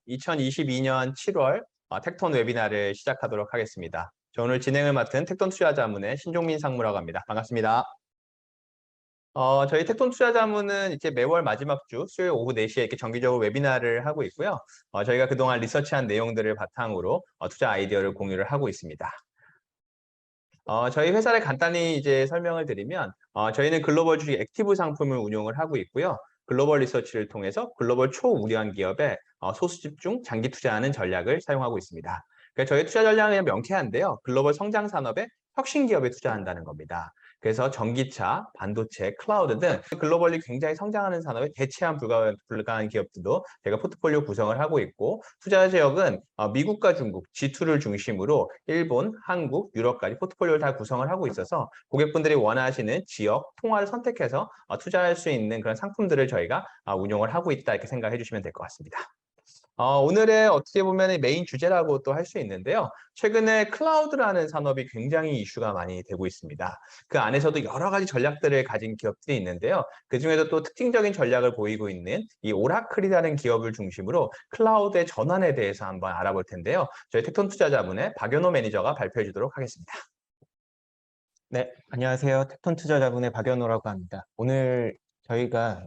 2022년 7월 텍톤 웨비나를 시작하도록 하겠습니다. 저 오늘 진행을 맡은 텍톤 투자자문의 신종민 상무라고 합니다. 반갑습니다. 저희 텍톤 투자자문은 이제 매월 마지막 주 수요일 오후 4시에 이렇게 정기적으로 웨비나를 하고 있고요. 저희가 그동안 리서치한 내용들을 바탕으로 투자 아이디어를 공유를 하고 있습니다. 저희 회사를 간단히 이제 설명을 드리면 저희는 글로벌 주식 액티브 상품을 운용을 하고 있고요. 글로벌 리서치를 통해서 글로벌 초우량 기업에 소수 집중 장기 투자하는 전략을 사용하고 있습니다. 그래서 저희 투자 전략은 명쾌한데요. 글로벌 성장 산업의 혁신 기업에 투자한다는 겁니다. 그래서 전기차, 반도체, 클라우드 등 글로벌리 굉장히 성장하는 산업에 대체한 불가한 기업들도 제가 포트폴리오 구성을 하고 있고, 투자 지역은 미국과 중국, G2를 중심으로 일본, 한국, 유럽까지 포트폴리오를 다 구성을 하고 있어서 고객분들이 원하시는 지역, 통화를 선택해서 투자할 수 있는 그런 상품들을 저희가 운용을 하고 있다, 이렇게 생각해 주시면 될 것 같습니다. 오늘의 어떻게 보면 메인 주제라고 또 할 수 있는데요. 최근에 클라우드라는 산업이 굉장히 이슈가 많이 되고 있습니다. 그 안에서도 여러 가지 전략들을 가진 기업들이 있는데요. 그중에서 또 특징적인 전략을 보이고 있는 이 오라클이라는 기업을 중심으로 클라우드의 전환에 대해서 한번 알아볼 텐데요. 저희 텍톤 투자자문의 박연호 매니저가 발표해 주도록 하겠습니다. 네, 안녕하세요. 텍톤 투자자문의 박연호라고 합니다. 오늘 저희가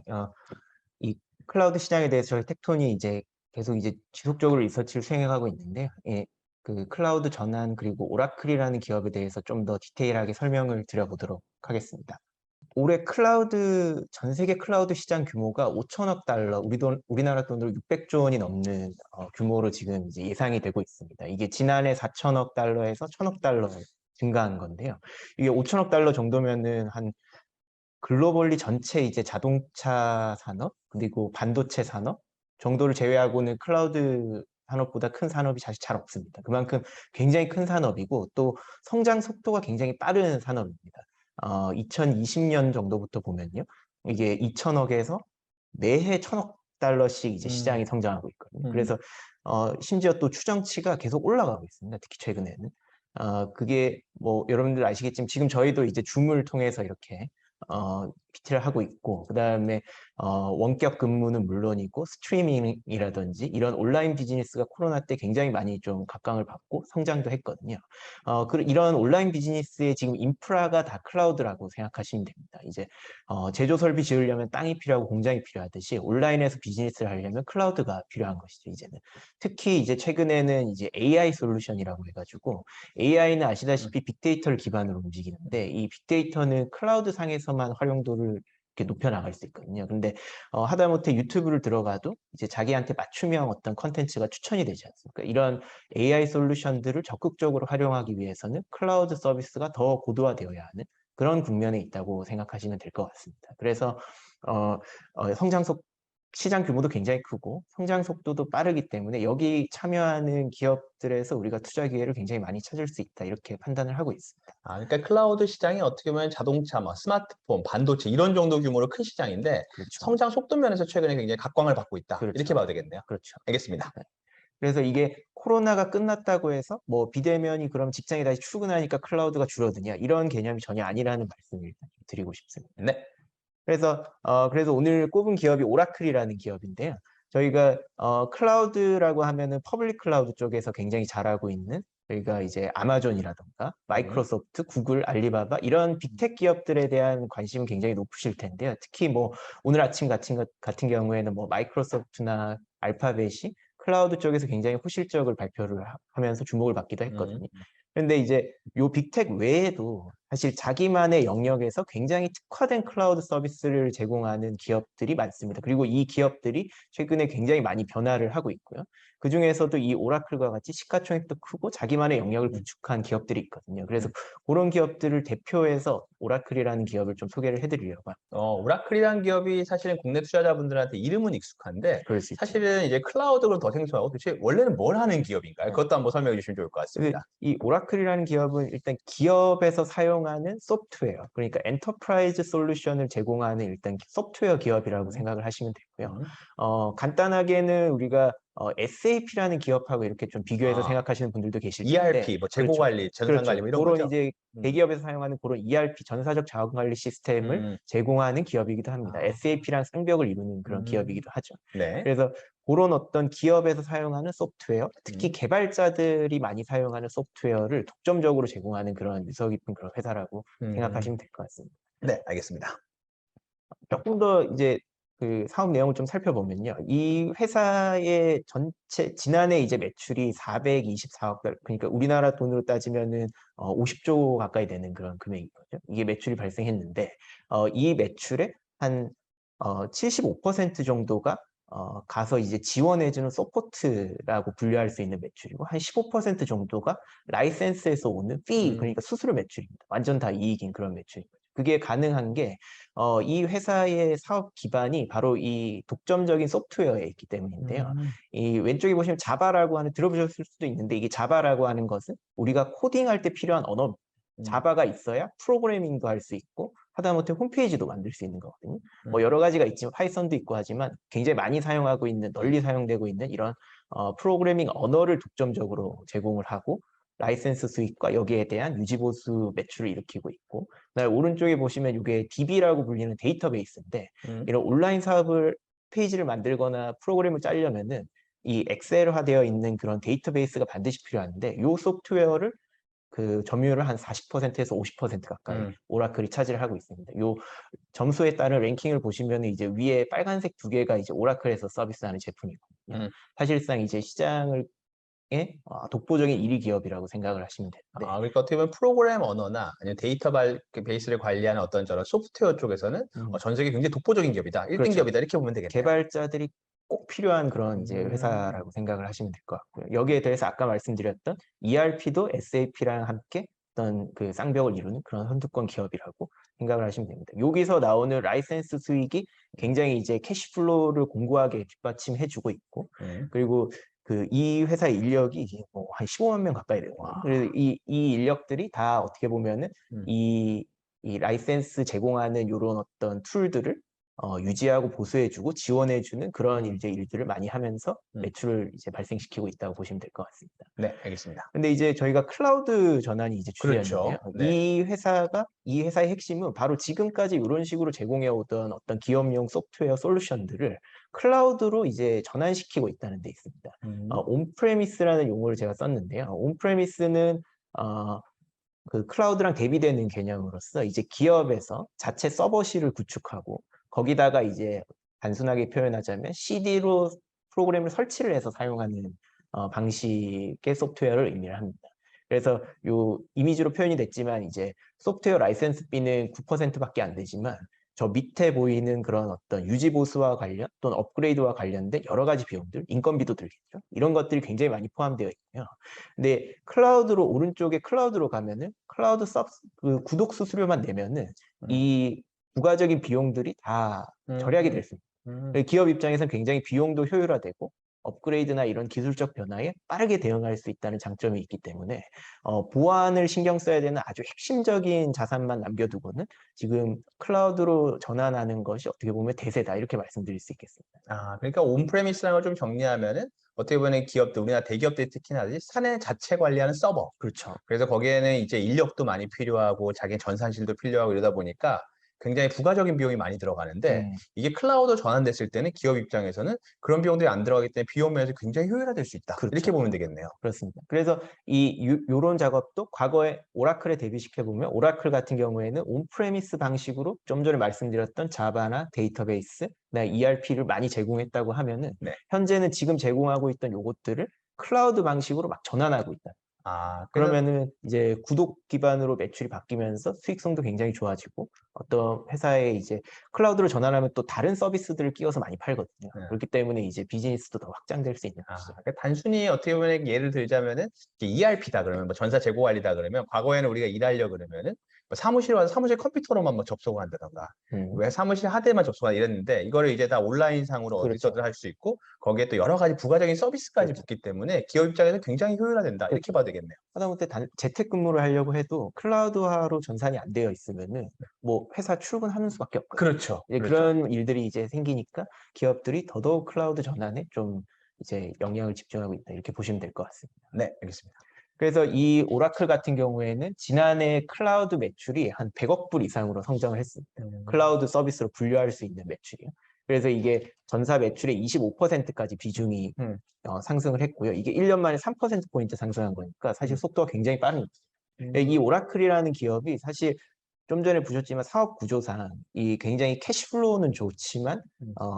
이 클라우드 시장에 대해서 저희 텍톤이 이제 계속 이제 지속적으로 리서치를 수행하고 있는데, 그 클라우드 전환 그리고 오라클이라는 기업에 대해서 좀 더 디테일하게 설명을 드려보도록 하겠습니다. 올해 전 세계 클라우드 시장 규모가 5천억 달러, 우리나라 돈으로 600조 원이 넘는 규모로 지금 이제 예상이 되고 있습니다. 이게 지난해 4천억 달러에서 1천억 달러 증가한 건데요. 이게 5천억 달러 정도면은 한 글로벌리 전체 이제 자동차 산업 그리고 반도체 산업 정도를 제외하고는 클라우드 산업보다 큰 산업이 사실 잘 없습니다. 그만큼 굉장히 큰 산업이고 또 성장 속도가 굉장히 빠른 산업입니다. 2020년 정도부터 보면요, 이게 2천억에서 매해 1천억 달러씩 이제 시장이 성장하고 있거든요. 그래서 심지어 또 추정치가 계속 올라가고 있습니다. 특히 최근에는. 그게 뭐 여러분들 아시겠지만 지금 저희도 이제 줌을 통해서 이렇게 PT를 하고 있고, 그다음에 원격 근무는 물론이고 스트리밍이라든지 이런 온라인 비즈니스가 코로나 때 굉장히 많이 좀 각광을 받고 성장도 했거든요. 이런 온라인 비즈니스의 지금 인프라가 다 클라우드라고 생각하시면 됩니다. 이제 제조 설비 지으려면 땅이 필요하고 공장이 필요하듯이 온라인에서 비즈니스를 하려면 클라우드가 필요한 것이죠, 이제는. 특히 이제 최근에는 이제 AI 솔루션이라고 해가지고, AI는 아시다시피 빅데이터를 기반으로 움직이는데 이 빅데이터는 클라우드 상에서만 활용도를 이렇게 높여나갈 수 있거든요. 근데 하다못해 유튜브를 들어가도 이제 자기한테 맞춤형 어떤 컨텐츠가 추천이 되지 않습니까? 이런 AI 솔루션들을 적극적으로 활용하기 위해서는 클라우드 서비스가 더 고도화되어야 하는 그런 국면에 있다고 생각하시면 될 것 같습니다. 그래서 시장 규모도 굉장히 크고 성장 속도도 빠르기 때문에 여기 참여하는 기업들에서 우리가 투자 기회를 굉장히 많이 찾을 수 있다, 이렇게 판단을 하고 있습니다. 그러니까 클라우드 시장이 어떻게 보면 자동차, 스마트폰, 반도체 이런 정도 규모로 큰 시장인데, 그렇죠. 성장 속도 면에서 최근에 굉장히 각광을 받고 있다. 그렇죠. 이렇게 봐도 되겠네요. 그렇죠. 알겠습니다. 네. 그래서 이게 코로나가 끝났다고 해서 뭐 비대면이 그럼 직장에 다시 출근하니까 클라우드가 줄어드냐, 이런 개념이 전혀 아니라는 말씀을 일단 드리고 싶습니다. 네. 그래서 오늘 꼽은 기업이 오라클이라는 기업인데요. 저희가 클라우드라고 하면은 퍼블릭 클라우드 쪽에서 굉장히 잘하고 있는, 저희가 이제 아마존이라던가 마이크로소프트, 구글, 알리바바 이런 빅테크 기업들에 대한 관심은 굉장히 높으실 텐데요. 특히 뭐 오늘 아침 같은 경우에는 뭐 마이크로소프트나 알파벳이 클라우드 쪽에서 굉장히 호실적을 발표를 하면서 주목을 받기도 했거든요. 그런데 이제 요 빅테크 외에도 사실 자기만의 영역에서 굉장히 특화된 클라우드 서비스를 제공하는 기업들이 많습니다. 그리고 이 기업들이 최근에 굉장히 많이 변화를 하고 있고요. 그 중에서도 이 오라클과 같이 시가총액도 크고 자기만의 영역을 구축한 기업들이 있거든요. 그래서 그런 기업들을 대표해서 오라클이라는 기업을 좀 소개를 해드리려고 합니다. 오라클이라는 기업이 사실은 국내 투자자분들한테 이름은 익숙한데 그럴 수 있죠. 사실은 이제 클라우드를 더 생소하고, 도대체 원래는 뭘 하는 기업인가요? 그것도 한번 설명해 주시면 좋을 것 같습니다. 이 오라클이라는 기업은 일단 기업에서 사용하는 소프트웨어, 그러니까 엔터프라이즈 솔루션을 제공하는 일단 소프트웨어 기업이라고 생각을 하시면 되고요. 간단하게는 우리가 SAP라는 기업하고 이렇게 좀 비교해서 생각하시는 분들도 계실 텐데, ERP, 재고 관리, 전산 관리 뭐 이런 그런 거죠? 이제 대기업에서 사용하는 그런 ERP, 전사적 자원 관리 시스템을 제공하는 기업이기도 합니다. SAP랑 쌍벽을 이루는 그런 기업이기도 하죠. 네. 그래서 그런 어떤 기업에서 사용하는 소프트웨어, 특히 개발자들이 많이 사용하는 소프트웨어를 독점적으로 제공하는 그런 유서 깊은 그런 회사라고 생각하시면 될 것 같습니다. 네, 알겠습니다. 조금 더 이제 그 사업 내용을 좀 살펴보면요. 이 회사의 전체 지난해 이제 매출이 424억 달러, 그러니까 우리나라 돈으로 따지면은 50조 가까이 되는 그런 금액이거든요. 이게 매출이 발생했는데 이 매출의 한 75% 정도가 가서 이제 지원해주는 서포트라고 분류할 수 있는 매출이고 한 15% 정도가 라이센스에서 오는 fee, 그러니까 수수료 매출입니다. 완전 다 이익인 그런 매출인 거죠. 그게 가능한 게 이 회사의 사업 기반이 바로 이 독점적인 소프트웨어에 있기 때문인데요. 이 왼쪽에 보시면 자바라고 하는 들어보셨을 수도 있는데 이게 자바라고 하는 것은 우리가 코딩할 때 필요한 언어, 자바가 있어야 프로그래밍도 할 수 있고 하다못해 홈페이지도 만들 수 있는 거거든요. 뭐 여러 가지가 있지만 파이썬도 있고 하지만 굉장히 많이 사용하고 있는 널리 사용되고 있는 이런 프로그래밍 언어를 독점적으로 제공을 하고 라이센스 수익과 여기에 대한 유지보수 매출을 일으키고 있고 그다음에 오른쪽에 보시면 이게 DB라고 불리는 데이터베이스인데 이런 온라인 사업을 페이지를 만들거나 프로그램을 짜려면은 이 엑셀화되어 있는 그런 데이터베이스가 반드시 필요한데 이 소프트웨어를 그 점유율을 한 40%에서 50% 가까이 오라클이 차지를 하고 있습니다. 요 점수에 따른 랭킹을 보시면 이제 위에 빨간색 두 개가 이제 오라클에서 서비스하는 제품이거든요. 사실상 이제 시장을 독보적인 1위 기업이라고 생각을 하시면 되는데 그러니까 어떻게 보면 프로그램 언어나 아니면 데이터 베이스를 관리하는 어떤 저런 소프트웨어 쪽에서는 전 세계 굉장히 독보적인 기업이다. 1등 그렇죠. 기업이다. 이렇게 보면 되겠네요. 개발자들이 꼭 필요한 그런 이제 회사라고 생각을 하시면 될 것 같고요. 여기에 대해서 아까 말씀드렸던 ERP도 SAP랑 함께 어떤 그 쌍벽을 이루는 그런 선두권 기업이라고 생각을 하시면 됩니다. 여기서 나오는 라이센스 수익이 굉장히 이제 캐시플로우를 공고하게 뒷받침해주고 있고, 그리고 그 이 회사의 인력이 뭐 한 15만 명 가까이 되거든요. 그래서 이 인력들이 다 어떻게 보면은 이 라이센스 제공하는 이런 어떤 툴들을 유지하고 보수해주고 지원해주는 그런 이제 일들을 많이 하면서 매출을 이제 발생시키고 있다고 보시면 될 것 같습니다. 네, 알겠습니다. 근데 이제 저희가 클라우드 전환이 이제 주제였는데요. 그렇죠. 네. 이 회사의 핵심은 바로 지금까지 이런 식으로 제공해오던 어떤 기업용 소프트웨어 솔루션들을 클라우드로 이제 전환시키고 있다는 데 있습니다. 온프레미스라는 용어를 제가 썼는데요. 온프레미스는 그 클라우드랑 대비되는 개념으로서 이제 기업에서 자체 서버실을 구축하고 거기다가 이제 단순하게 표현하자면 CD로 프로그램을 설치를 해서 사용하는 방식의 소프트웨어를 의미를 합니다. 그래서 요 이미지로 표현이 됐지만 이제 소프트웨어 라이센스비는 9%밖에 안 되지만 저 밑에 보이는 그런 어떤 유지 보수와 관련 또는 업그레이드와 관련된 여러 가지 비용들, 인건비도 들겠죠. 이런 것들이 굉장히 많이 포함되어 있고요. 근데 클라우드로 오른쪽에 클라우드로 가면은 클라우드 그 구독 수수료만 내면은 이 부가적인 비용들이 다 절약이 될 수 있습니다. 기업 입장에서는 굉장히 비용도 효율화되고 업그레이드나 이런 기술적 변화에 빠르게 대응할 수 있다는 장점이 있기 때문에 보안을 신경 써야 되는 아주 핵심적인 자산만 남겨두고는 지금 클라우드로 전환하는 것이 어떻게 보면 대세다 이렇게 말씀드릴 수 있겠습니다. 그러니까 온프레미스라는 걸 좀 정리하면은 어떻게 보면 기업들, 우리나라 대기업들이 특히나 사내 자체 관리하는 서버. 그렇죠. 그래서 거기에는 이제 인력도 많이 필요하고 자기 전산실도 필요하고 이러다 보니까 굉장히 부가적인 비용이 많이 들어가는데 이게 클라우드 전환됐을 때는 기업 입장에서는 그런 비용들이 안 들어가기 때문에 비용 면에서 굉장히 효율화될 수 있다. 그렇죠. 이렇게 보면 되겠네요. 그렇습니다. 그래서 요런 작업도 과거에 오라클에 대비시켜 보면 오라클 같은 경우에는 온프레미스 방식으로 좀 전에 말씀드렸던 자바나 데이터베이스, ERP를 많이 제공했다고 하면은 현재는 지금 제공하고 있던 요것들을 클라우드 방식으로 막 전환하고 있다. 그러면은 이제 구독 기반으로 매출이 바뀌면서 수익성도 굉장히 좋아지고 어떤 회사에 이제 클라우드로 전환하면 또 다른 서비스들을 끼워서 많이 팔거든요. 그렇기 때문에 이제 비즈니스도 더 확장될 수 있는 것이죠. 그러니까 단순히 어떻게 보면 예를 들자면은 ERP다 그러면 뭐 전사 재고 관리다 그러면 과거에는 우리가 일하려 그러면은 뭐 사무실 와서 사무실 컴퓨터로만 뭐 접속을 한다던가 왜 사무실 하드만 접속하다 이랬는데 이거를 이제 다 온라인상으로 어디서든 할 수 있고 거기에 또 여러 가지 부가적인 서비스까지 붙기 때문에 기업 입장에서 굉장히 효율화된다 이렇게 봐도 되겠네요. 하다못해 재택근무를 하려고 해도 클라우드화로 전산이 안 되어 있으면은 뭐 회사 출근하는 수밖에 없거든요. 그렇죠. 그런 일들이 이제 생기니까 기업들이 더더욱 클라우드 전환에 좀 이제 영향을 집중하고 있다 이렇게 보시면 될 것 같습니다. 네, 알겠습니다. 그래서 이 오라클 같은 경우에는 지난해 클라우드 매출이 한 100억 불 이상으로 성장을 했습니다. 클라우드 서비스로 분류할 수 있는 매출이요. 그래서 이게 전사 매출의 25%까지 비중이 상승을 했고요. 이게 1년 만에 3%포인트 상승한 거니까 사실 속도가 굉장히 빠른 거죠. 이 오라클이라는 기업이 사실 좀 전에 보셨지만 사업 구조상 이 굉장히 캐시플로우는 좋지만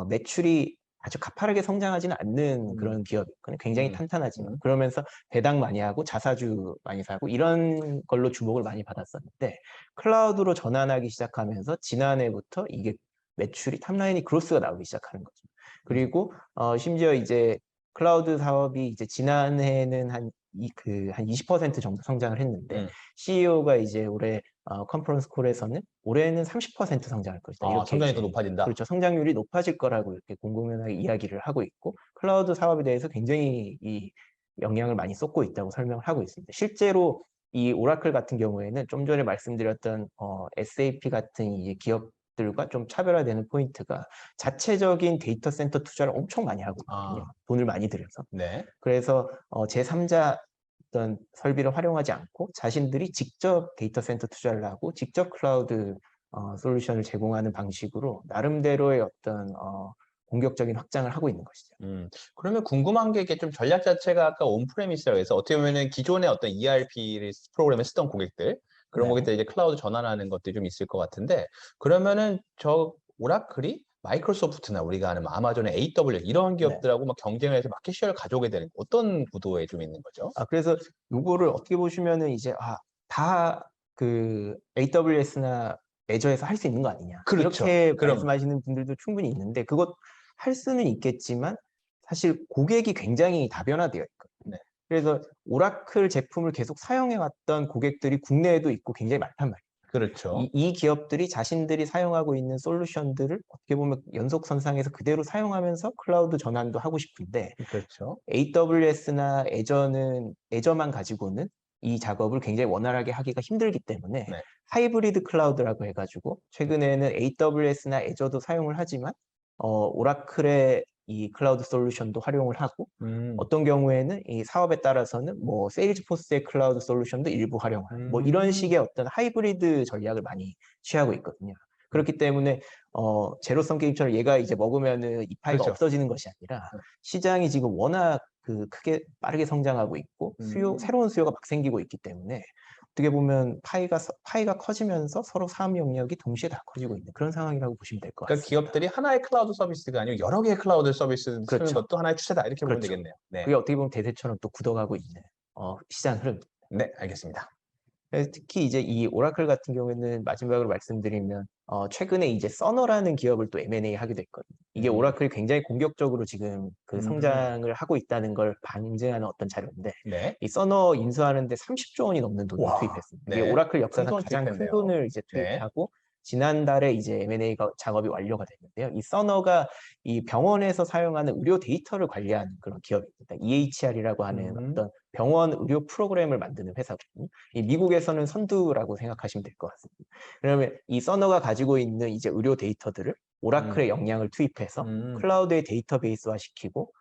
매출이 아주 가파르게 성장하지는 않는 그런 기업이거든요. 굉장히 탄탄하지만 그러면서 배당 많이 하고 자사주 많이 사고 이런 걸로 주목을 많이 받았었는데 클라우드로 전환하기 시작하면서 지난해부터 이게 매출이 탑라인이 그로스가 나오기 시작하는 거죠. 그리고 심지어 이제 클라우드 사업이 이제 지난해에는 한 20% 정도 성장을 했는데 CEO가 이제 올해 컨퍼런스 콜에서는 올해는 30% 성장할 것이다. 이렇게 성장이 이제, 더 높아진다. 그렇죠. 성장률이 높아질 거라고 이렇게 공공연하게 이야기를 하고 있고 클라우드 사업에 대해서 굉장히 이 영향을 많이 쏟고 있다고 설명을 하고 있습니다. 실제로 이 오라클 같은 경우에는 좀 전에 말씀드렸던 SAP 같은 이제 기업들과 좀 차별화되는 포인트가 자체적인 데이터 센터 투자를 엄청 많이 하고 있거든요. 돈을 많이 들여서. 네. 그래서 제3자 어떤 설비를 활용하지 않고 자신들이 직접 데이터 센터 투자를 하고 직접 클라우드 솔루션을 제공하는 방식으로 나름대로의 어떤 공격적인 확장을 하고 있는 것이죠. 그러면 궁금한 게 이게 좀 전략 자체가 아까 온프레미스라고 해서 어떻게 보면은 기존의 어떤 ERP 프로그램을 쓰던 고객들 그런 네. 고객들 이제 클라우드 전환하는 것들이 좀 있을 것 같은데 그러면은 저 오라클이 마이크로소프트나 우리가 아는 뭐 아마존의 AWS 이런 기업들하고 막 경쟁을 해서 마켓 쉐어를 가져오게 되는 어떤 구도에 좀 있는 거죠? 그래서 요거를 어떻게 보시면은 이제 다 그 AWS나 애저에서 할 수 있는 거 아니냐. 그렇죠. 이렇게 그럼. 말씀하시는 분들도 충분히 있는데 그것 할 수는 있겠지만 사실 고객이 굉장히 다변화되어 있거든요. 네. 그래서 오라클 제품을 계속 사용해 왔던 고객들이 국내에도 있고 굉장히 많단 말이에요. 그렇죠. 이 기업들이 자신들이 사용하고 있는 솔루션들을 어떻게 보면 연속선상에서 그대로 사용하면서 클라우드 전환도 하고 싶은데 그렇죠. AWS나 애저만 가지고는 이 작업을 굉장히 원활하게 하기가 힘들기 때문에 네. 하이브리드 클라우드라고 해가지고 최근에는 AWS나 애저도 사용을 하지만 오라클의 이 클라우드 솔루션도 활용을 하고 어떤 경우에는 이 사업에 따라서는 뭐 세일즈포스의 클라우드 솔루션도 일부 활용하고 뭐 이런 식의 어떤 하이브리드 전략을 많이 취하고 있거든요. 그렇기 때문에 제로섬 게임처럼 얘가 이제 먹으면은 이 파이가 그렇죠. 없어지는 것이 아니라 시장이 지금 워낙 크게 빠르게 성장하고 있고 새로운 수요가 막 생기고 있기 때문에 어떻게 보면 파이가 커지면서 서로 사업 영역이 동시에 다 커지고 있는 그런 상황이라고 보시면 될 것 그러니까 같습니다. 기업들이 하나의 클라우드 서비스가 아니고 여러 개의 클라우드 서비스를 쓰는 그렇죠. 것도 하나의 추세다 이렇게 보면 그렇죠. 되겠네요. 네. 그게 어떻게 보면 대세처럼 또 굳어가고 있는 시장 흐름. 네, 알겠습니다. 그래서 특히 이제 이 오라클 같은 경우에는 마지막으로 말씀드리면 최근에 이제 써너라는 기업을 또 M&A 하게 됐거든요. 이게 오라클이 굉장히 공격적으로 지금 그 성장을 하고 있다는 걸 반증하는 어떤 자료인데 네. 이 써너 인수하는데 30조 원이 넘는 돈을 와, 투입했습니다. 네. 이게 오라클 큰 역사상 돈 가장 큰 투입했네요. 돈을 이제 네. 투입하고 지난달에 이제 M&A 작업이 완료가 됐는데요. 이 써너가 이 병원에서 사용하는 의료 데이터를 관리하는 그런 기업입니다. EHR이라고 하는 어떤 병원 의료 프로그램을 만드는 회사거든요. 이 미국에서는 선두라고 생각하시면 될 것 같습니다. 그러면 이 써너가 가지고 있는 이제 의료 데이터들을 오라클의 역량을 투입해서 클라우드에 데이터베이스화 시키고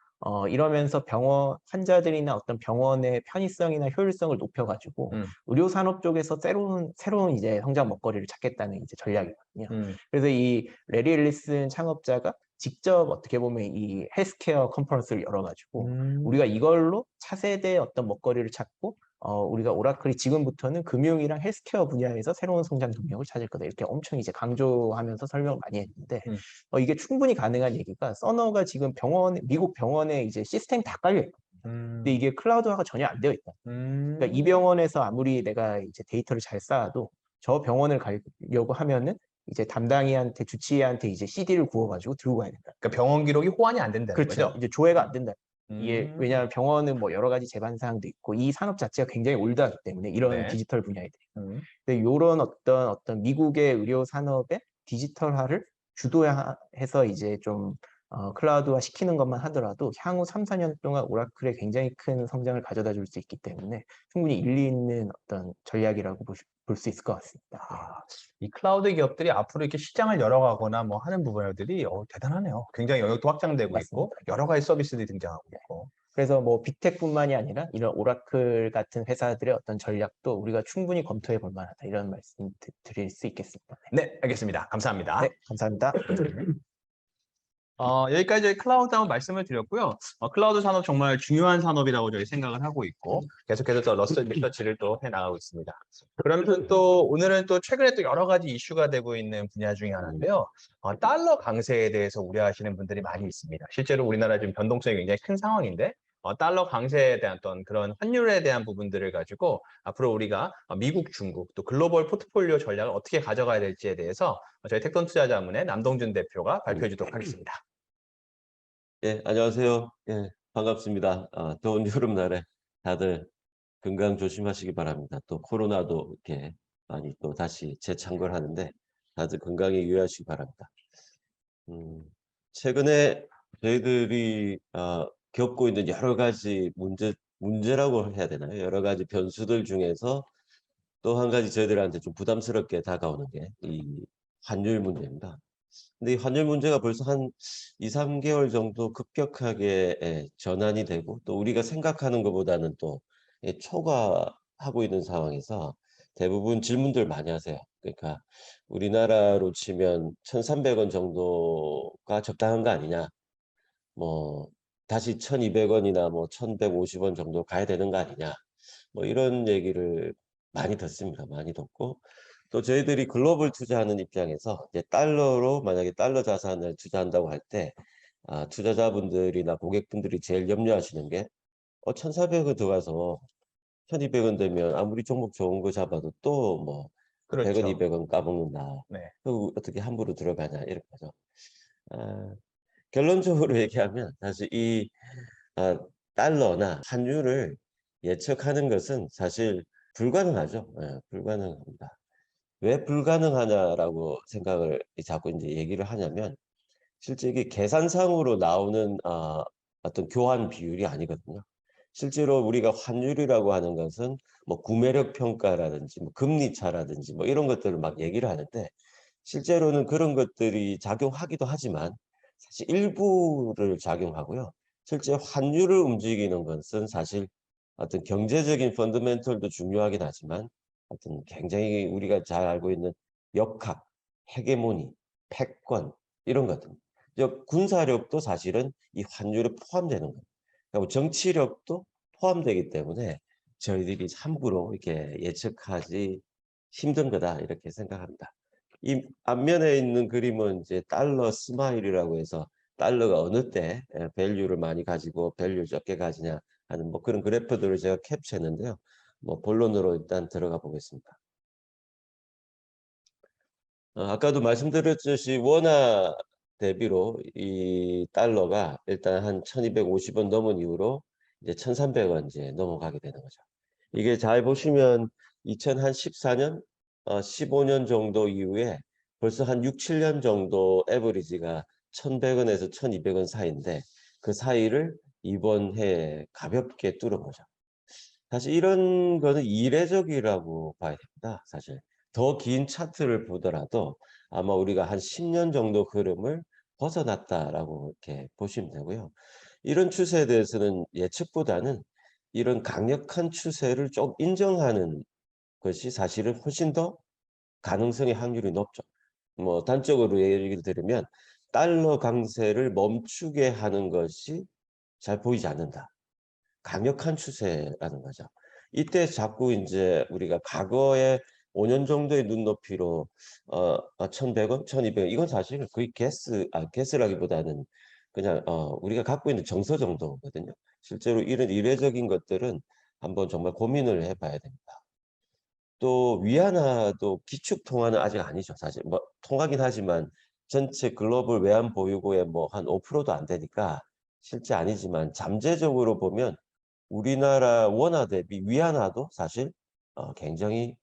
이러면서 병원 환자들이나 어떤 병원의 편의성이나 효율성을 높여가지고 의료 산업 쪽에서 새로운 이제 성장 먹거리를 찾겠다는 이제 전략이거든요. 그래서 이 레리 앨리슨 창업자가 직접 어떻게 보면 이 헬스케어 컨퍼런스를 열어가지고 우리가 이걸로 차세대 어떤 먹거리를 찾고 우리가 오라클이 지금부터는 금융이랑 헬스케어 분야에서 새로운 성장 동력을 찾을 거다. 이렇게 엄청 이제 강조하면서 설명을 많이 했는데 이게 충분히 가능한 얘기가 써너가 지금 미국 병원에 이제 시스템이 다 깔려 있거든요. 근데 이게 클라우드화가 전혀 안 되어 있다. 그러니까 이 병원에서 아무리 내가 이제 데이터를 잘 쌓아도 저 병원을 가려고 하면은 이제 담당이한테 주치의한테 이제 CD를 구워가지고 들고 가야 된다. 그러니까 병원 기록이 호환이 안 된다는 그렇죠. 거죠? 이제 조회가 안 된다. 이게 왜냐하면 병원은 뭐 여러 가지 재반 사항도 있고 이 산업 자체가 굉장히 올드하기 때문에 이런 네. 디지털 분야에 대해. 근데 이런 어떤 미국의 의료 산업의 디지털화를 주도해서 이제 좀 클라우드화 시키는 것만 하더라도 향후 3, 4년 동안 오라클에 굉장히 큰 성장을 가져다 줄 수 있기 때문에 충분히 일리 있는 어떤 전략이라고 볼 수 있을 것 같습니다. 이 클라우드 기업들이 앞으로 이렇게 시장을 열어가거나 뭐 하는 부분들이 대단하네요. 굉장히 영역도 확장되고 맞습니다. 있고 여러 가지 서비스들이 등장하고 있고. 그래서 뭐 빅텍뿐만이 아니라 이런 오라클 같은 회사들의 어떤 전략도 우리가 충분히 검토해 볼 만하다. 이런 말씀 드릴 수 있겠습니다. 네, 알겠습니다. 감사합니다. 네, 감사합니다. 여기까지 저희 클라우드 한번 말씀을 드렸고요. 클라우드 산업 정말 중요한 산업이라고 저희 생각을 하고 있고 계속해서 또 리서치를 또 해나가고 있습니다. 그러면서 또 오늘은 또 최근에 또 여러 가지 이슈가 되고 있는 분야 중에 하나인데요. 달러 강세에 대해서 우려하시는 분들이 많이 있습니다. 실제로 우리나라 지금 변동성이 굉장히 큰 상황인데 달러 강세에 대한 어떤 그런 환율에 대한 부분들을 가지고 앞으로 우리가 미국, 중국 또 글로벌 포트폴리오 전략을 어떻게 가져가야 될지에 대해서 저희 택돈 투자자문의 남동준 대표가 발표해 주도록 하겠습니다. 예, 안녕하세요. 예, 반갑습니다. 더운 여름날에 다들 건강 조심하시기 바랍니다. 또 코로나도 이렇게 많이 또 다시 재창궐하는데 다들 건강에 유의하시기 바랍니다. 최근에 저희들이 겪고 있는 여러 가지 문제라고 해야 되나요? 여러 가지 변수들 중에서 또 한 가지 저희들한테 좀 부담스럽게 다가오는 게 이 환율 문제입니다. 근데 이 환율 문제가 벌써 한 2~3개월 정도 급격하게 전환이 되고 또 우리가 생각하는 것보다는 또 초과하고 있는 상황에서 대부분 질문들 많이 하세요. 그러니까 우리나라로 치면 1,300원 정도가 적당한 거 아니냐? 뭐 다시 1,200원이나 뭐 1,150원 정도 가야 되는 거 아니냐? 뭐 이런 얘기를 많이 듣습니다. 많이 듣고 또 저희들이 글로벌 투자하는 입장에서 이제 달러로 만약에 달러 자산을 투자한다고 할 때 투자자분들이나 고객분들이 제일 염려하시는 게 1,400원 들어가서 1,200원 되면 아무리 종목 좋은 거 잡아도 또 뭐 100원, 그렇죠. 200원 까먹는다. 네. 그 어떻게 함부로 들어가냐 이런 거죠. 결론적으로 얘기하면 사실 이 달러나 환율을 예측하는 것은 사실 불가능하죠. 예, 불가능합니다. 왜 불가능하냐라고 생각을 자꾸 이제 얘기를 하냐면 실제 이게 계산상으로 나오는 어떤 교환 비율이 아니거든요. 실제로 우리가 환율이라고 하는 것은 뭐 구매력 평가라든지 뭐 금리 차라든지 뭐 이런 것들을 막 얘기를 하는데 실제로는 그런 것들이 작용하기도 하지만 사실 일부를 작용하고요. 실제 환율을 움직이는 것은 사실 어떤 경제적인 펀더멘털도 중요하긴 하지만 어떤 굉장히 우리가 잘 알고 있는 역학, 헤게모니, 패권 이런 것들. 군사력도 사실은 이 환율에 포함되는 거예요. 그리고 정치력도 포함되기 때문에 저희들이 함부로 이렇게 예측하지 힘든 거다 이렇게 생각합니다. 이 앞면에 있는 그림은 이제 달러 스마일이라고 해서 달러가 어느 때 밸류를 많이 가지고 밸류를 적게 가지냐 하는 뭐 그런 그래프들을 제가 캡처했는데요. 뭐 본론으로 일단 들어가 보겠습니다. 아까도 말씀드렸듯이 원화 대비로 이 달러가 일단 한 1,250원 넘은 이후로 이제 1,300원 이제 넘어가게 되는 거죠. 이게 잘 보시면 2014년, 15년 정도 이후에 벌써 한 6~7년 정도 에버리지가 1,100원에서 1,200원 사이인데 그 사이를 이번 해에 가볍게 뚫은 거죠. 사실 이런 거는 이례적이라고 봐야 됩니다. 사실 더 긴 차트를 보더라도 아마 우리가 한 10년 정도 흐름을 벗어났다라고 이렇게 보시면 되고요. 이런 추세에 대해서는 예측보다는 이런 강력한 추세를 좀 인정하는 것이 사실은 훨씬 더 가능성의 확률이 높죠. 뭐 단적으로 얘기를 드리면 달러 강세를 멈추게 하는 것이 잘 보이지 않는다. 강력한 추세라는 거죠. 이때 자꾸 이제 우리가 과거에 5년 정도의 눈높이로 1,100원, 1,200원 이건 사실은 거의 게스라기보다는 그냥 우리가 갖고 있는 정서 정도거든요. 실제로 이런 이례적인 것들은 한번 정말 고민을 해봐야 됩니다. 또 위안화도 기축 통화는 아직 아니죠. 사실 뭐 통하긴 하지만 전체 글로벌 외환 보유고의 뭐 한 5%도 안 되니까 실제 아니지만 잠재적으로 보면 우리나라 원화 대비 위안화도 사실 굉장히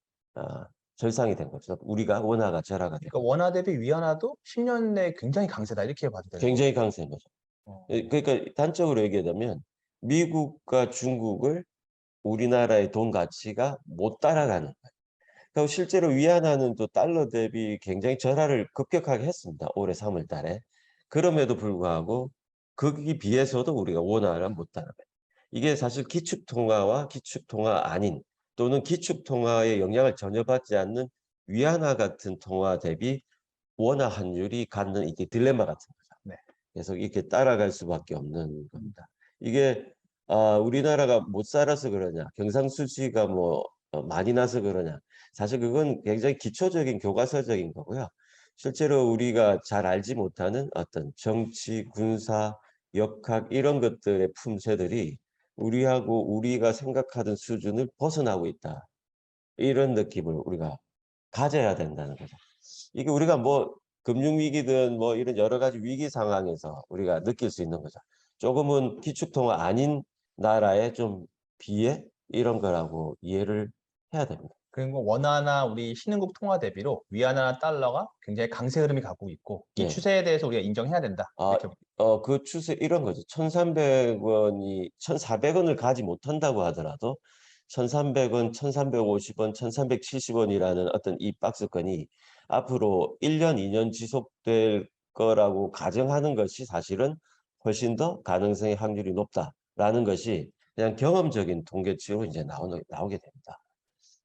절상이 된 거죠. 우리가 원화가 절하가 되고 그러니까 원화 대비 위안화도 10년 내에 굉장히 강세다 이렇게 봐도 되는 굉장히 거죠. 강세인 거죠. 어. 그러니까 단적으로 얘기하자면 미국과 중국을 우리나라의 돈 가치가 못 따라가는 거예요. 그리고 실제로 위안화는 또 달러 대비 굉장히 절하를 급격하게 했습니다. 올해 3월 달에. 그럼에도 불구하고 거기에 비해서도 우리가 원화를 못 따라가요. 이게 사실 기축통화와 기축통화 아닌 또는 기축통화의 영향을 전혀 받지 않는 위안화 같은 통화 대비 원화 환율이 갖는 이게 딜레마 같은 거죠. 네. 계속 이렇게 따라갈 수밖에 없는 겁니다. 이게 우리나라가 못 살아서 그러냐, 경상수지가 뭐 많이 나서 그러냐, 사실 그건 굉장히 기초적인 교과서적인 거고요. 실제로 우리가 잘 알지 못하는 어떤 정치, 군사, 역학 이런 것들의 품새들이 우리하고 우리가 생각하던 수준을 벗어나고 있다. 이런 느낌을 우리가 가져야 된다는 거죠. 이게 우리가 뭐 금융위기든 뭐 이런 여러 가지 위기 상황에서 우리가 느낄 수 있는 거죠. 조금은 기축통화 아닌 나라의 좀 비애 이런 거라고 이해를 해야 됩니다. 그리고 원화나 우리 신흥국 통화 대비로 위안화나 달러가 굉장히 강세 흐름이 가고 있고 이 예. 추세에 대해서 우리가 인정해야 된다. 이렇게 그 추세 이런 거죠. 1,300원이 1,400원을 가지 못한다고 하더라도 1,300원, 1,350원, 1,370원이라는 어떤 이 박스권이 앞으로 1년, 2년 지속될 거라고 가정하는 것이 사실은 훨씬 더 가능성의 확률이 높다라는 것이 그냥 경험적인 통계치로 이제 나오게 됩니다.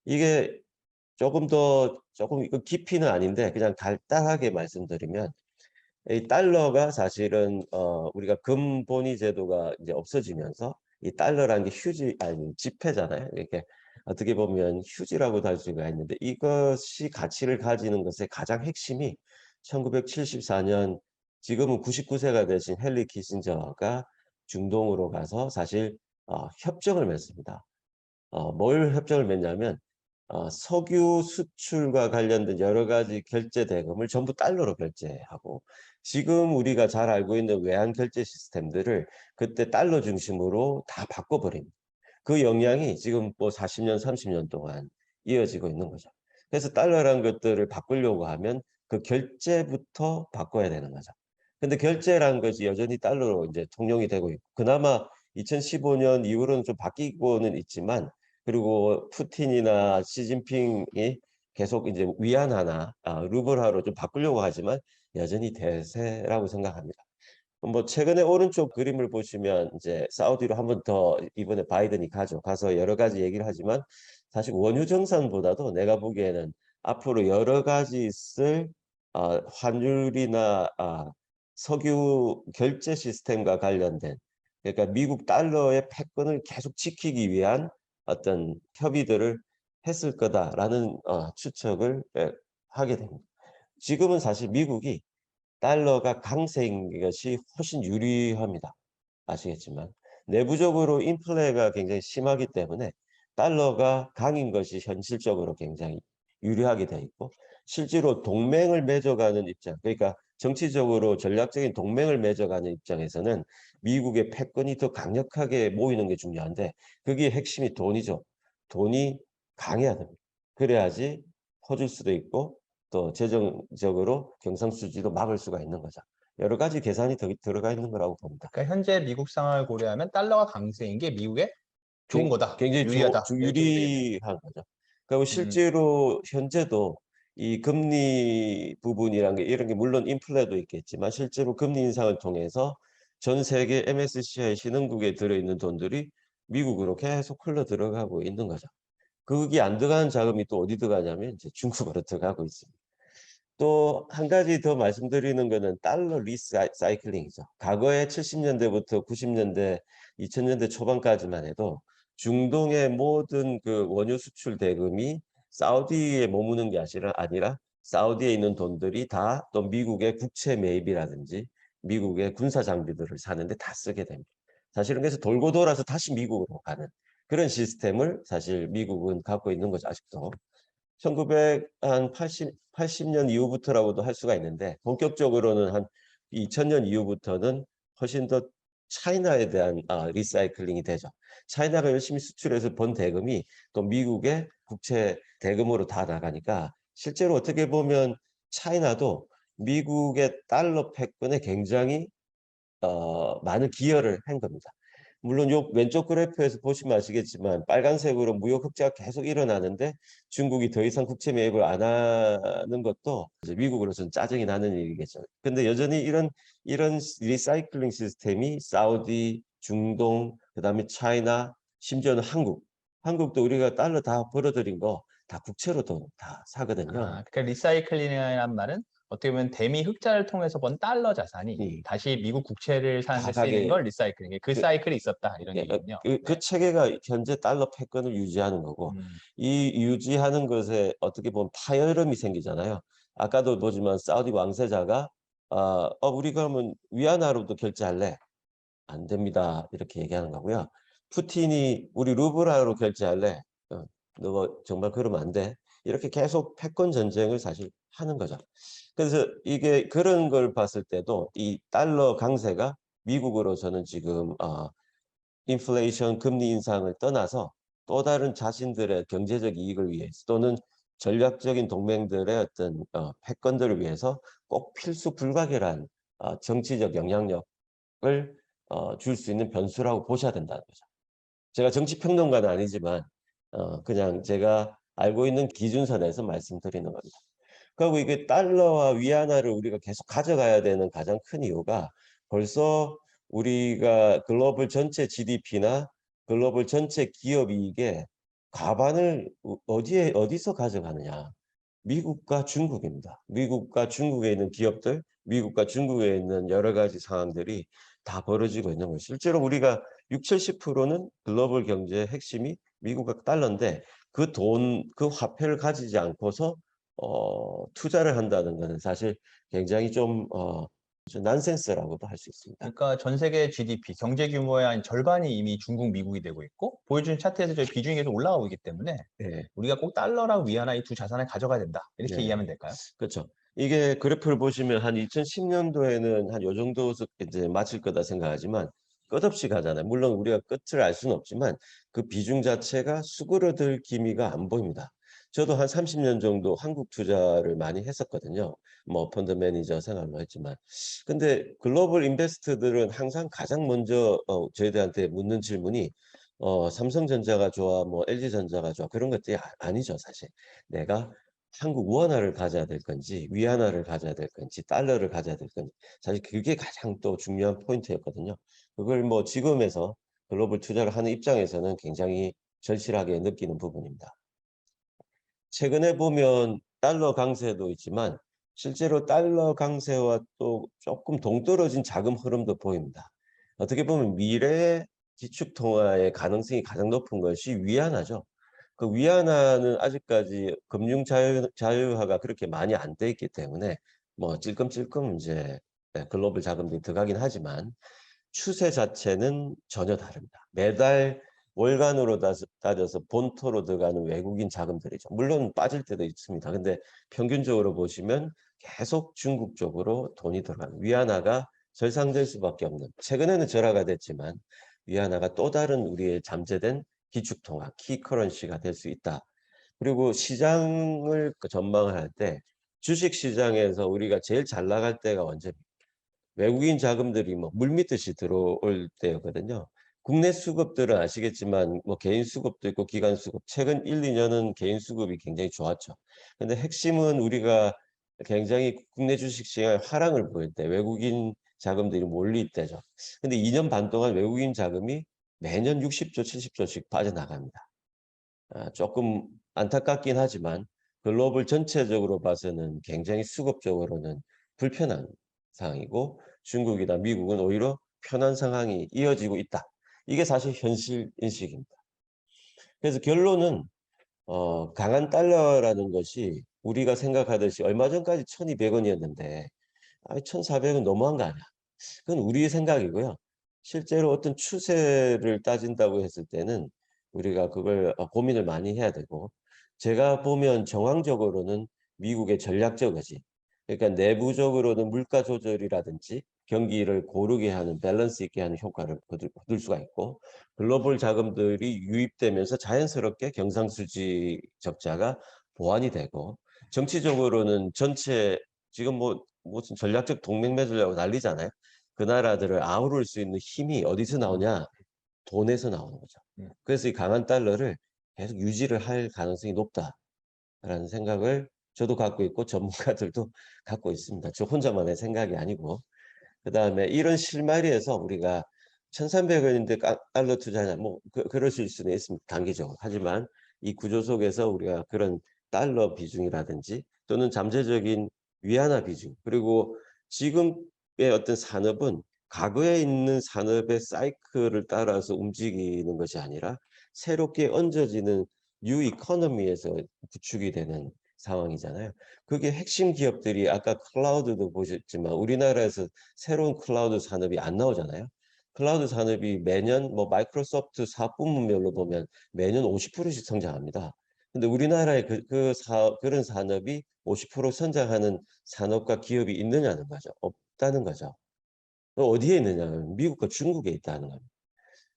이게 조금 이거 깊이는 아닌데 그냥 간단하게 말씀드리면 이 달러가 사실은 우리가 금본위 제도가 이제 없어지면서 이 달러라는 게 휴지 아니 지폐잖아요. 이렇게 어떻게 보면 휴지라고도 할 수가 있는데 이것이 가치를 가지는 것의 가장 핵심이 1974년 지금은 99세가 되신 헨리 키신저가 중동으로 가서 사실 협정을 맺습니다. 뭘 협정을 맺냐면 석유 수출과 관련된 여러 가지 결제 대금을 전부 달러로 결제하고 지금 우리가 잘 알고 있는 외환 결제 시스템들을 그때 달러 중심으로 다 바꿔버립니다. 그 영향이 지금 뭐 40년, 30년 동안 이어지고 있는 거죠. 그래서 달러란 것들을 바꾸려고 하면 그 결제부터 바꿔야 되는 거죠. 근데 결제란 것이 여전히 달러로 이제 통용이 되고 있고 그나마 2015년 이후로는 좀 바뀌고는 있지만 그리고 푸틴이나 시진핑이 계속 이제 위안화나 루블화로 좀 바꾸려고 하지만 여전히 대세라고 생각합니다. 뭐 최근에 오른쪽 그림을 보시면 이제 사우디로 한 번 더 이번에 바이든이 가서 여러 가지 얘기를 하지만 사실 원유 정산보다도 내가 보기에는 앞으로 여러 가지 있을 환율이나 석유 결제 시스템과 관련된 그러니까 미국 달러의 패권을 계속 지키기 위한 어떤 협의들을 했을 거다라는 추측을 하게 됩니다. 지금은 사실 미국이 달러가 강세인 것이 훨씬 유리합니다. 아시겠지만 내부적으로 인플레가 굉장히 심하기 때문에 달러가 강인 것이 현실적으로 굉장히 유리하게 되어 있고 실제로 동맹을 맺어가는 입장 그러니까 정치적으로 전략적인 동맹을 맺어가는 입장에서는 미국의 패권이 더 강력하게 모이는 게 중요한데 그게 핵심이 돈이죠. 돈이 강해야 됩니다. 그래야지 퍼줄 수도 있고 또 재정적으로 경상수지도 막을 수가 있는 거죠. 여러 가지 계산이 들어가 있는 거라고 봅니다. 그러니까 현재 미국 상황을 고려하면 달러가 강세인 게 미국에 좋은 거다, 굉장히 유리하다 이런 쪽으로 되겠네요. 유리한 거죠. 그리고 실제로 현재도 이 금리 부분이란 게 이런 게 물론 인플레도 있겠지만 실제로 금리 인상을 통해서 전 세계 MSCI 신흥국에 들어있는 돈들이 미국으로 계속 흘러 들어가고 있는 거죠. 그게 안 들어가는 자금이 또 어디 들어가냐면 이제 중국으로 들어가고 있습니다. 또 한 가지 더 말씀드리는 거는 달러 리사이클링이죠. 과거에 70년대부터 90년대, 2000년대 초반까지만 해도 중동의 모든 그 원유 수출 대금이 사우디에 머무는 게 아니라 사우디에 있는 돈들이 다 또 미국의 국채 매입이라든지 미국의 군사 장비들을 사는데 다 쓰게 됩니다. 사실은 그래서 돌고 돌아서 다시 미국으로 가는 그런 시스템을 사실 미국은 갖고 있는 거죠, 아직도. 1980년 이후부터라고도 할 수가 있는데 본격적으로는 한 2000년 이후부터는 훨씬 더 차이나에 대한 리사이클링이 되죠. 차이나가 열심히 수출해서 번 대금이 또 미국의 국채 대금으로 다 나가니까 실제로 어떻게 보면 차이나도 미국의 달러 패권에 굉장히 많은 기여를 한 겁니다. 물론 요 왼쪽 그래프에서 보시면 아시겠지만 빨간색으로 무역 흑자가 계속 일어나는데 중국이 더 이상 국채 매입을 안 하는 것도 이제 미국으로서는 짜증이 나는 일이겠죠. 근데 여전히 이런 리사이클링 시스템이 사우디, 중동, 그다음에 차이나, 심지어는 한국도 우리가 달러 다 벌어들인 거 다 국채로 돈 다 사거든요. 그러니까 리사이클링이라는 말은 어떻게 보면 대미 흑자를 통해서 번 달러 자산이 다시 미국 국채를 사는 데 쓰이는 가게 걸 리사이클링, 그 사이클이 있었다 이런 얘기군요. 그 네. 체계가 현재 달러 패권을 유지하는 거고 이 유지하는 것에 어떻게 보면 파열음이 생기잖아요. 아까도 보지만 사우디 왕세자가 우리 그러면 위안화로도 결제할래? 안 됩니다. 이렇게 얘기하는 거고요. 푸틴이 우리 루블화로 결제할래? 너 정말 그러면 안 돼. 이렇게 계속 패권 전쟁을 사실 하는 거죠. 그래서 이게 그런 걸 봤을 때도 이 달러 강세가 미국으로 저는 지금 인플레이션 금리 인상을 떠나서 또 다른 자신들의 경제적 이익을 위해서 또는 전략적인 동맹들의 어떤 패권들을 위해서 꼭 필수 불가결한 정치적 영향력을 줄 수 있는 변수라고 보셔야 된다는 거죠. 제가 정치평론가는 아니지만 그냥 제가 알고 있는 기준선에서 말씀드리는 겁니다. 그리고 이게 달러와 위안화를 우리가 계속 가져가야 되는 가장 큰 이유가 벌써 우리가 글로벌 전체 GDP나 글로벌 전체 기업 이익의 과반을 어디서 가져가느냐? 미국과 중국입니다. 미국과 중국에 있는 기업들, 미국과 중국에 있는 여러 가지 상황들이 다 벌어지고 있는 거예요. 실제로 우리가 60, 70%는 글로벌 경제의 핵심이 미국과 달러인데 그 화폐를 가지지 않고서 투자를 한다는 것은 사실 굉장히 좀 난센스라고도 할 수 있습니다. 그러니까 전 세계 GDP, 경제 규모의 한 절반이 이미 중국, 미국이 되고 있고 보여준 차트에서 저희 비중이 계속 올라가고 있기 때문에 네. 우리가 꼭 달러랑 위안화 이 두 자산을 가져가야 된다. 이렇게 네. 이해하면 될까요? 그렇죠. 이게 그래프를 보시면 한 2010년도에는 한 요 정도 이제 맞을 거다 생각하지만 끝없이 가잖아요. 물론 우리가 끝을 알 수는 없지만 그 비중 자체가 수그러들 기미가 안 보입니다. 저도 한 30년 정도 한국 투자를 많이 했었거든요. 뭐 펀드 매니저 생활로 했지만. 근데 글로벌 인베스트들은 항상 가장 먼저 저희들한테 묻는 질문이 삼성전자가 좋아, 뭐 LG전자가 좋아 그런 것들이 아니죠, 사실. 내가 한국 원화를 가져야 될 건지 위안화를 가져야 될 건지 달러를 가져야 될 건지 사실 그게 가장 또 중요한 포인트였거든요. 그걸 뭐 지금에서 글로벌 투자를 하는 입장에서는 굉장히 절실하게 느끼는 부분입니다. 최근에 보면 달러 강세도 있지만 실제로 달러 강세와 또 조금 동떨어진 자금 흐름도 보입니다. 어떻게 보면 미래의 기축통화의 가능성이 가장 높은 것이 위안화죠. 그 위안화는 아직까지 금융 자유화가 그렇게 많이 안 돼 있기 때문에 뭐 찔끔찔끔 이제 글로벌 자금들이 들어가긴 하지만 추세 자체는 전혀 다릅니다. 매달 월간으로 따져서 본토로 들어가는 외국인 자금들이죠. 물론 빠질 때도 있습니다. 근데 평균적으로 보시면 계속 중국 쪽으로 돈이 들어가는 위안화가 절상될 수밖에 없는 최근에는 절하가 됐지만 위안화가 또 다른 우리의 잠재된 기축통화, 키커런시가 될 수 있다. 그리고 시장을 전망을 할 때 주식 시장에서 우리가 제일 잘 나갈 때가 언제입니까? 외국인 자금들이 뭐 물밀듯이 들어올 때였거든요. 국내 수급들은 아시겠지만 뭐 개인 수급도 있고 기관 수급. 최근 1, 2년은 개인 수급이 굉장히 좋았죠. 근데 핵심은 우리가 굉장히 국내 주식 시장의 화랑을 보일 때 외국인 자금들이 몰릴 때죠. 근데 2년 반 동안 외국인 자금이 매년 60조, 70조씩 빠져나갑니다. 조금 안타깝긴 하지만 글로벌 전체적으로 봐서는 굉장히 수급적으로는 불편한 상황이고 중국이나 미국은 오히려 편한 상황이 이어지고 있다. 이게 사실 현실 인식입니다. 그래서 결론은 강한 달러라는 것이 우리가 생각하듯이 얼마 전까지 1200원이었는데 1400원 너무한 거 아니야. 그건 우리의 생각이고요. 실제로 어떤 추세를 따진다고 했을 때는 우리가 그걸 고민을 많이 해야 되고 제가 보면 정황적으로는 미국의 전략적 의지 그러니까 내부적으로는 물가 조절이라든지 경기를 고르게 하는 밸런스 있게 하는 효과를 거둘 수가 있고 글로벌 자금들이 유입되면서 자연스럽게 경상수지 적자가 보완이 되고 정치적으로는 전체 지금 뭐 무슨 전략적 동맹 맺으려고 난리잖아요. 그 나라들을 아우를 수 있는 힘이 어디서 나오냐? 돈에서 나오는 거죠. 그래서 이 강한 달러를 계속 유지를 할 가능성이 높다라는 생각을 저도 갖고 있고 전문가들도 갖고 있습니다. 저 혼자만의 생각이 아니고. 그다음에 이런 실마리에서 우리가 1,300원인데 달러 투자냐 뭐 그러실 수는 있습니다. 단기적으로. 하지만 이 구조 속에서 우리가 그런 달러 비중이라든지 또는 잠재적인 위안화 비중, 그리고 지금의 어떤 산업은 과거에 있는 산업의 사이클을 따라서 움직이는 것이 아니라 새롭게 얹어지는 뉴 이코노미에서 구축이 되는 상황이잖아요. 그게 핵심 기업들이 아까 클라우드도 보셨지만 우리나라에서 새로운 클라우드 산업이 안 나오잖아요. 클라우드 산업이 매년 뭐 마이크로소프트 사업부문별로 보면 매년 50%씩 성장합니다. 근데 우리나라에 그런 산업이 50% 성장하는 산업과 기업이 있느냐는 거죠. 없다는 거죠. 어디에 있느냐면 미국과 중국에 있다는 겁니다.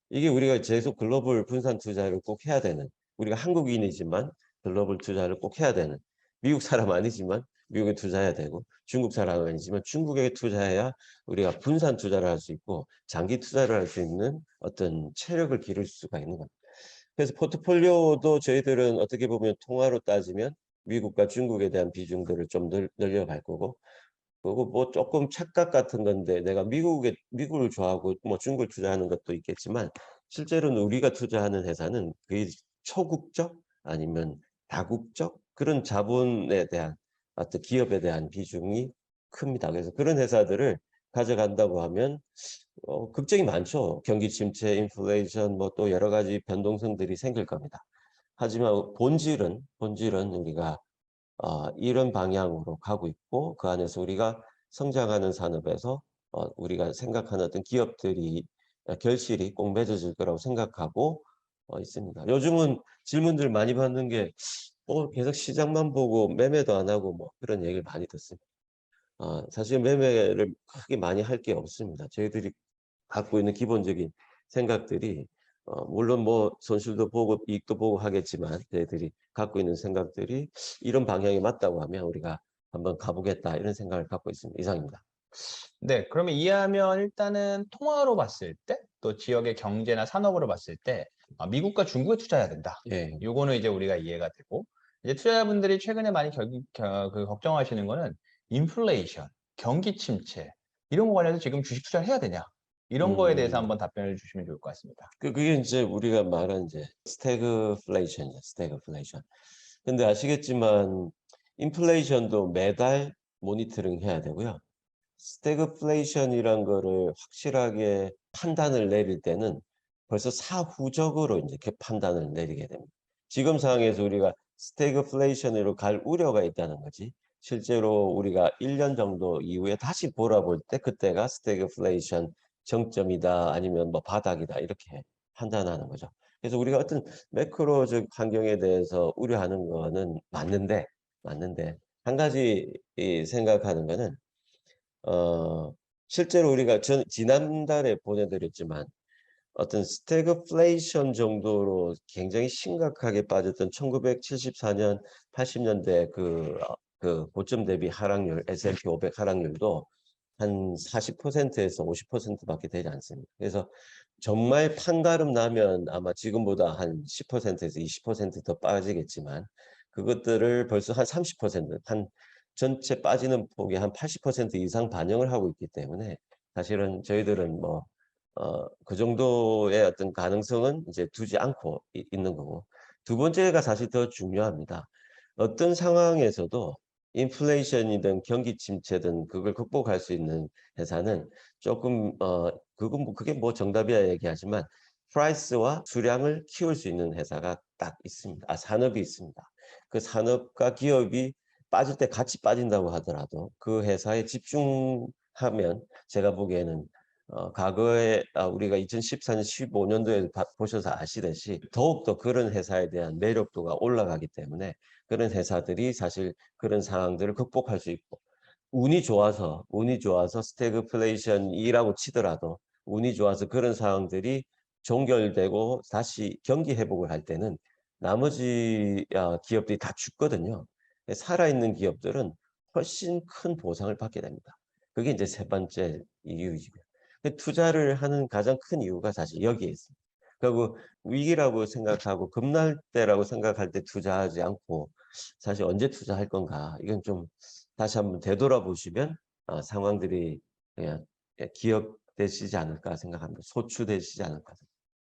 이게 우리가 계속 글로벌 분산 투자를 꼭 해야 되는, 우리가 한국인이지만 글로벌 투자를 꼭 해야 되는, 미국 사람 아니지만 미국에 투자해야 되고, 중국 사람 아니지만 중국에 투자해야 우리가 분산 투자를 할 수 있고 장기 투자를 할 수 있는 어떤 체력을 기를 수가 있는 겁니다. 그래서 포트폴리오도 저희들은 어떻게 보면 통화로 따지면 미국과 중국에 대한 비중들을 좀 늘려갈 거고, 그리고 뭐 조금 착각 같은 건데 내가 미국을 좋아하고 뭐 중국을 투자하는 것도 있겠지만 실제로는 우리가 투자하는 회사는 거의 초국적 아니면 다국적 그런 자본에 대한 어떤 기업에 대한 비중이 큽니다. 그래서 그런 회사들을 가져간다고 하면 걱정이 많죠. 경기 침체, 인플레이션 뭐 또 여러 가지 변동성들이 생길 겁니다. 하지만 본질은 우리가 이런 방향으로 가고 있고 그 안에서 우리가 성장하는 산업에서 우리가 생각하는 어떤 기업들이 결실이 꼭 맺어질 거라고 생각하고 있습니다. 요즘은 질문들 많이 받는 게 계속 시장만 보고 매매도 안 하고 뭐 그런 얘기를 많이 듣습니다. 사실 매매를 크게 많이 할 게 없습니다. 저희들이 갖고 있는 기본적인 생각들이 물론 뭐 손실도 보고 이익도 보고 하겠지만 저희들이 갖고 있는 생각들이 이런 방향이 맞다고 하면 우리가 한번 가보겠다 이런 생각을 갖고 있습니다. 이상입니다. 네, 그러면 이해하면 일단은 통화로 봤을 때, 또 지역의 경제나 산업으로 봤을 때, 미국과 중국에 투자해야 된다. 예. 요거는 이제 우리가 이해가 되고, 이제 투자자분들이 최근에 많이 걱정하시는 거는 인플레이션, 경기 침체, 이런 거 관련해서 지금 주식 투자를 해야 되냐? 이런 거에 대해서 한번 답변을 주시면 좋을 것 같습니다. 그게 이제 우리가 말한 이제 스태그플레이션이죠. 스태그플레이션. 근데 아시겠지만 인플레이션도 매달 모니터링 해야 되고요. 스태그플레이션이란 거를 확실하게 판단을 내릴 때는 벌써 사후적으로 이제 그 판단을 내리게 됩니다. 지금 상황에서 우리가 스태그플레이션으로 갈 우려가 있다는 거지. 실제로 우리가 1년 정도 이후에 다시 돌아볼 때 그때가 스태그플레이션 정점이다 아니면 뭐 바닥이다 이렇게 판단하는 거죠. 그래서 우리가 어떤 매크로적 환경에 대해서 우려하는 거는 맞는데 한 가지 생각하는 거는 어 실제로 우리가 지난달에 보내드렸지만 어떤 스태그플레이션 정도로 굉장히 심각하게 빠졌던 1974년, 80년대 그 고점 대비 하락률, S&P 500 하락률도 한 40%에서 50%밖에 되지 않습니다. 그래서 정말 판가름 나면 아마 지금보다 한 10%에서 20%더 빠지겠지만 그것들을 벌써 한 30%, 한 전체 빠지는 폭의 한 80% 이상 반영을 하고 있기 때문에 사실은 저희들은 뭐 그 정도의 어떤 가능성은 이제 두지 않고 있는 거고. 두 번째가 사실 더 중요합니다. 어떤 상황에서도 인플레이션이든 경기 침체든 그걸 극복할 수 있는 회사는 조금 그게 뭐 정답이야 얘기하지만 프라이스와 수량을 키울 수 있는 회사가 딱 있습니다. 산업이 있습니다. 그 산업과 기업이 빠질 때 같이 빠진다고 하더라도 그 회사에 집중하면 제가 보기에는 과거에 우리가 2014년, 15년도에 보셔서 아시듯이 더욱더 그런 회사에 대한 매력도가 올라가기 때문에 그런 회사들이 사실 그런 상황들을 극복할 수 있고 운이 좋아서 스태그플레이션이라고 치더라도 운이 좋아서 그런 상황들이 종결되고 다시 경기 회복을 할 때는 나머지 기업들이 다 죽거든요. 살아있는 기업들은 훨씬 큰 보상을 받게 됩니다. 그게 이제 세 번째 이유이고요. 투자를 하는 가장 큰 이유가 사실 여기에 있습니다. 그리고 위기라고 생각하고 급날 때라고 생각할 때 투자하지 않고 사실 언제 투자할 건가 이건 좀 다시 한번 되돌아보시면 상황들이 그냥 기억되시지 않을까 생각합니다. 소추되시지 않을까.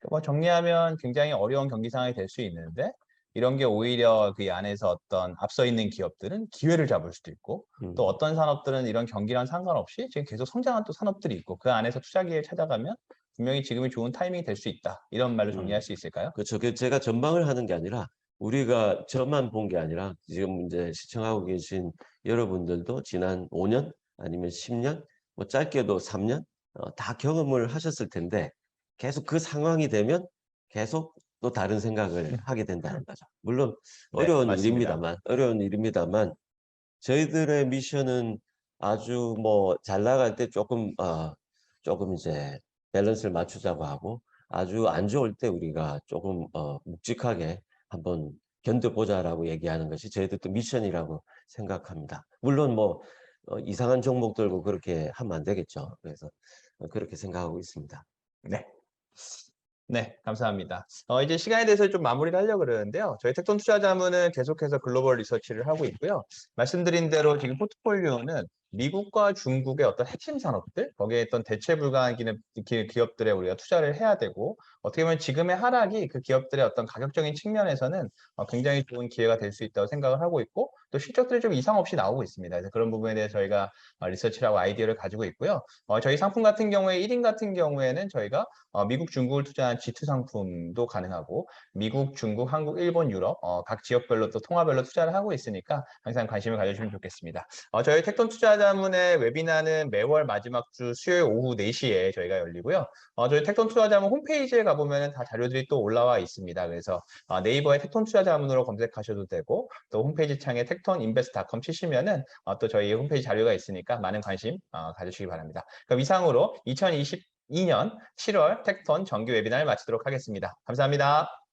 뭐 정리하면 굉장히 어려운 경기 상황이 될 수 있는데 이런 게 오히려 그 안에서 어떤 앞서 있는 기업들은 기회를 잡을 수도 있고 또 어떤 산업들은 이런 경기랑 상관없이 지금 계속 성장한 또 산업들이 있고 그 안에서 투자 기회를 찾아가면 분명히 지금이 좋은 타이밍이 될 수 있다. 이런 말로 정리할 수 있을까요? 그렇죠. 제가 전망을 하는 게 아니라 우리가 저만 본 게 아니라 지금 이제 시청하고 계신 여러분들도 지난 5년 아니면 10년, 뭐 짧게도 3년 다 경험을 하셨을 텐데 계속 그 상황이 되면 계속 또 다른 생각을 하게 된다는 거죠. 물론 네, 어려운 맞습니다. 일입니다만 저희들의 미션은 아주 뭐 잘 나갈 때 조금 이제 밸런스를 맞추자고 하고 아주 안 좋을 때 우리가 조금 묵직하게 한번 견뎌보자라고 얘기하는 것이 저희들도 미션이라고 생각합니다. 물론 뭐 이상한 종목 들고 그렇게 하면 안 되겠죠. 그래서 그렇게 생각하고 있습니다. 네. 네, 감사합니다. 이제 시간에 대해서 좀 마무리를 하려고 그러는데요. 저희 택톤 투자자문은 계속해서 글로벌 리서치를 하고 있고요. 말씀드린 대로 지금 포트폴리오는 미국과 중국의 어떤 핵심 산업들, 거기에 어떤 대체 불가한 기업들에 우리가 투자를 해야 되고, 어떻게 보면 지금의 하락이 그 기업들의 어떤 가격적인 측면에서는 굉장히 좋은 기회가 될 수 있다고 생각을 하고 있고, 또 실적들이 좀 이상 없이 나오고 있습니다. 그래서 그런 부분에 대해서 저희가 리서치라고 아이디어를 가지고 있고요. 저희 상품 같은 경우에 1인 같은 경우에는 저희가 미국, 중국을 투자한 G2 상품도 가능하고 미국, 중국, 한국, 일본, 유럽 각 지역별로 또 통화별로 투자를 하고 있으니까 항상 관심을 가져주시면 좋겠습니다. 저희 택톤 투자자문의 웨비나는 매월 마지막 주 수요일 오후 4시에 저희가 열리고요. 저희 택톤 투자자문 홈페이지에 가보면 다 자료들이 또 올라와 있습니다. 그래서 네이버에 택톤 투자자문으로 검색하셔도 되고 또 홈페이지 창에 tekton인베스트.com 치시면은 또 저희 홈페이지 자료가 있으니까 많은 관심 가져주시기 바랍니다. 그럼 이상으로 2022년 7월 택톤 정기 웨비나를 마치도록 하겠습니다. 감사합니다.